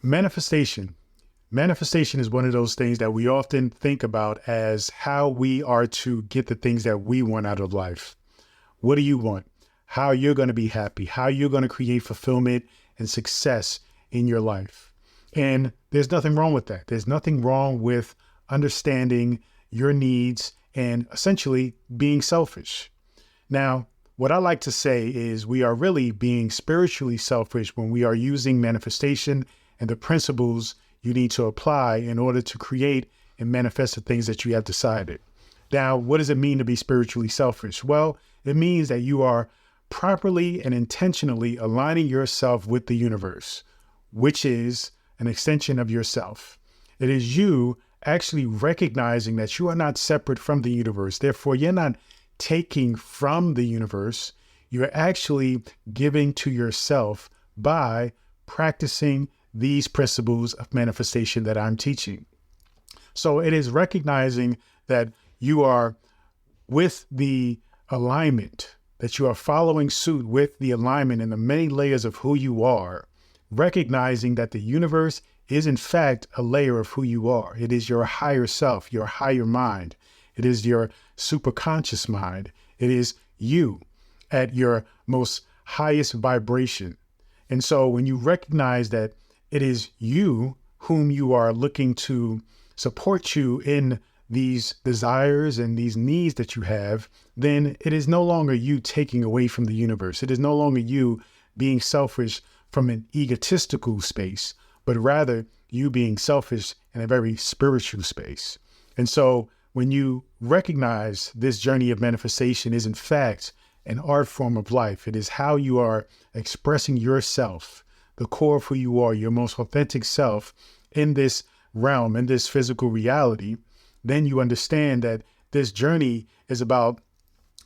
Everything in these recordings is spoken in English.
Manifestation. Manifestation is one of those things that we often think about as how we are to get the things that we want out of life. What do you want? How you're going to be happy, how you're going to create fulfillment and success in your life. And there's nothing wrong with that. There's nothing wrong with understanding your needs and essentially being selfish. Now, what I like to say is we are really being spiritually selfish when we are using manifestation and the principles you need to apply in order to create and manifest the things that you have decided. Now, what does it mean to be spiritually selfish? Well, it means that you are properly and intentionally aligning yourself with the universe, which is an extension of yourself. It is you actually recognizing that you are not separate from the universe. Therefore, you're not taking from the universe. You're actually giving to yourself by practicing these principles of manifestation that I'm teaching. So it is recognizing that you are with the alignment, that you are following suit with the alignment in the many layers of who you are, recognizing that the universe is in fact a layer of who you are. It is your higher self, your higher mind. It is your superconscious mind. It is you at your most highest vibration. And so when you recognize that it is you whom you are looking to support you in these desires and these needs that you have, then it is no longer you taking away from the universe. It is no longer you being selfish from an egotistical space, but rather you being selfish in a very spiritual space. And so when you recognize this journey of manifestation is in fact an art form of life, it is how you are expressing yourself, the core of who you are, your most authentic self in this realm, in this physical reality, then you understand that this journey is about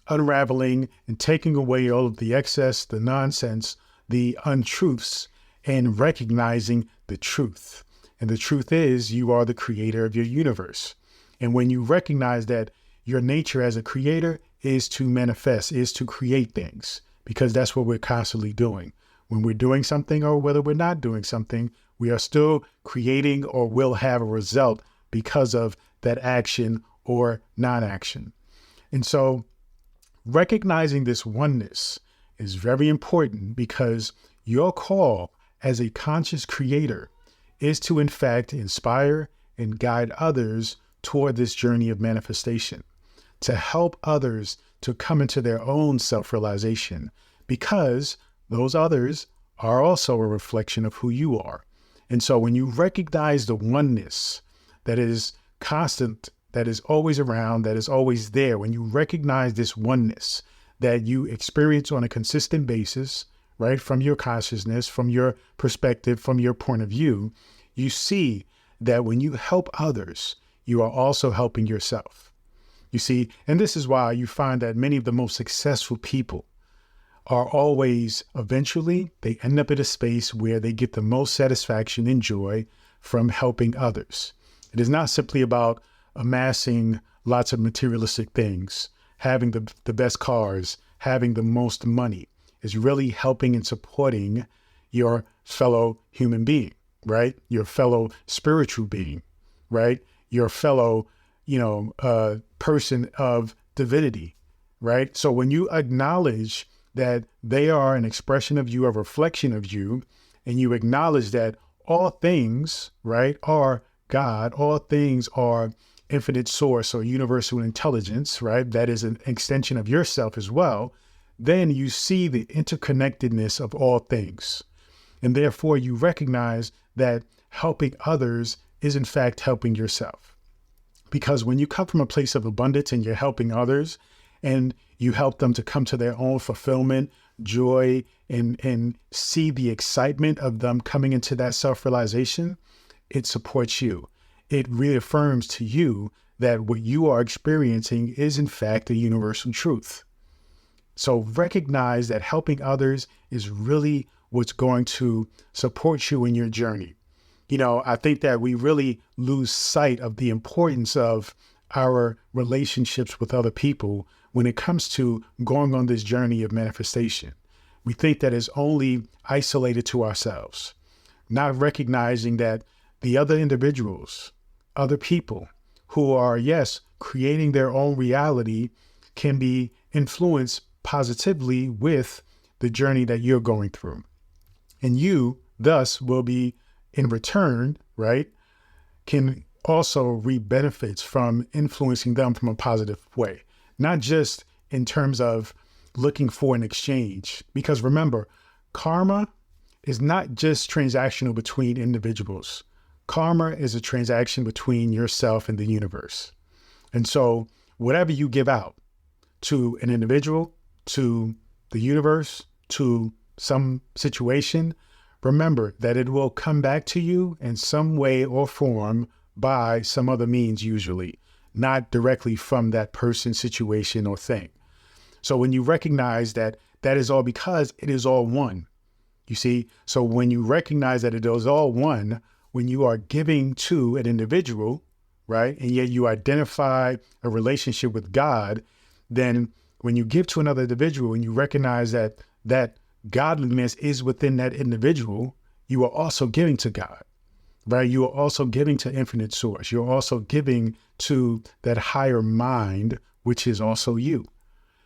unraveling and taking away all of the excess, the nonsense, the untruths, and recognizing the truth. And the truth is you are the creator of your universe. And when you recognize that your nature as a creator is to manifest, is to create things, because that's what we're constantly doing. When we're doing something or whether we're not doing something, we are still creating or will have a result because of that action or non-action. And so recognizing this oneness is very important because your call as a conscious creator is to, in fact, inspire and guide others toward this journey of manifestation, to help others to come into their own self-realization, because those others are also a reflection of who you are. And so when you recognize the oneness that is constant, that is always around, that is always there, when you recognize this oneness that you experience on a consistent basis, right, from your consciousness, from your perspective, from your point of view, you see that when you help others, you are also helping yourself. You see, and this is why you find that many of the most successful people are always, eventually, they end up at a space where they get the most satisfaction and joy from helping others. It is not simply about amassing lots of materialistic things, having the best cars, having the most money. It's really helping and supporting your fellow human being, right? Your fellow spiritual being, right? Your fellow, person of divinity, right? So when you acknowledge that they are an expression of you, a reflection of you, and you acknowledge that all things, right, are God, all things are infinite source or universal intelligence, right? That is an extension of yourself as well. Then you see the interconnectedness of all things. And therefore you recognize that helping others is in fact helping yourself. Because when you come from a place of abundance and you're helping others and you help them to come to their own fulfillment, joy, and see the excitement of them coming into that self-realization, it supports you. It reaffirms to you that what you are experiencing is in fact a universal truth. So recognize that helping others is really what's going to support you in your journey. I think that we really lose sight of the importance of our relationships with other people when it comes to going on this journey of manifestation. We think that it's only isolated to ourselves. not recognizing that the other individuals, other people who are, yes, creating their own reality can be influenced positively with the journey that you're going through. And you, thus, will be in return, right, can also reap benefits from influencing them from a positive way, not just in terms of looking for an exchange. Because remember, karma is not just transactional between individuals. Karma is a transaction between yourself and the universe. And so whatever you give out to an individual, to the universe, to some situation, remember that it will come back to you in some way or form by some other means, usually, not directly from that person, situation, or thing. So when you recognize that that is all because it is all one, you see, so when you recognize that it is all one, when you are giving to an individual, right, and yet you identify a relationship with God, then when you give to another individual and you recognize that that godliness is within that individual, you are also giving to God, right? You are also giving to infinite source. You're also giving to that higher mind, which is also you.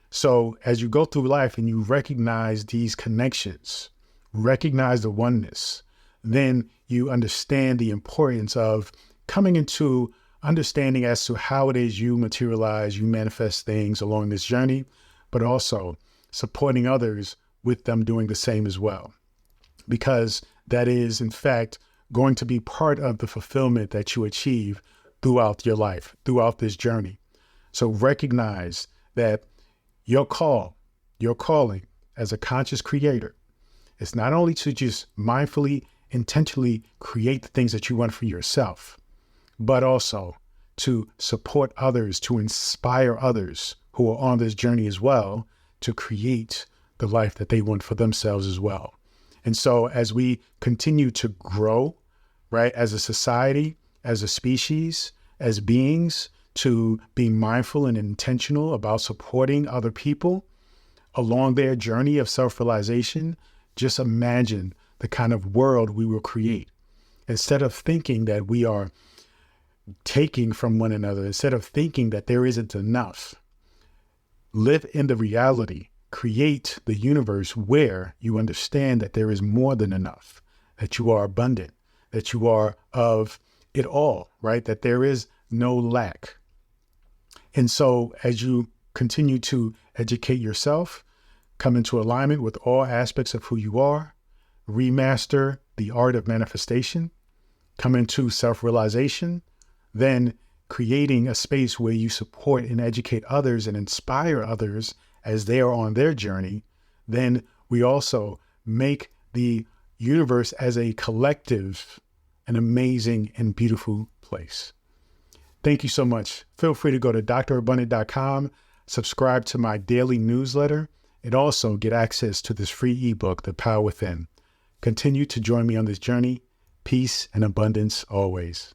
So as you go through life and you recognize these connections, recognize the oneness, then you understand the importance of coming into understanding as to how it is you materialize, you manifest things along this journey, but also supporting others with them doing the same as well. Because that is, in fact, going to be part of the fulfillment that you achieve throughout your life, throughout this journey. So recognize that your calling as a conscious creator is not only to just mindfully, intentionally create the things that you want for yourself, but also to support others, to inspire others who are on this journey as well, to create the life that they want for themselves as well. And so as we continue to grow, right, as a society, as a species, as beings, to be mindful and intentional about supporting other people along their journey of self-realization, just imagine the kind of world we will create. Instead of thinking that we are taking from one another, instead of thinking that there isn't enough, live in the reality, create the universe where you understand that there is more than enough, that you are abundant, that you are of it all, right? That there is no lack. And so as you continue to educate yourself, come into alignment with all aspects of who you are, remaster the art of manifestation, come into self-realization, then creating a space where you support and educate others and inspire others as they are on their journey, then we also make the universe as a collective an amazing and beautiful place. Thank you so much. Feel free to go to drabundant.com, subscribe to my daily newsletter, and also get access to this free ebook, The Power Within. Continue to join me on this journey. Peace and abundance always.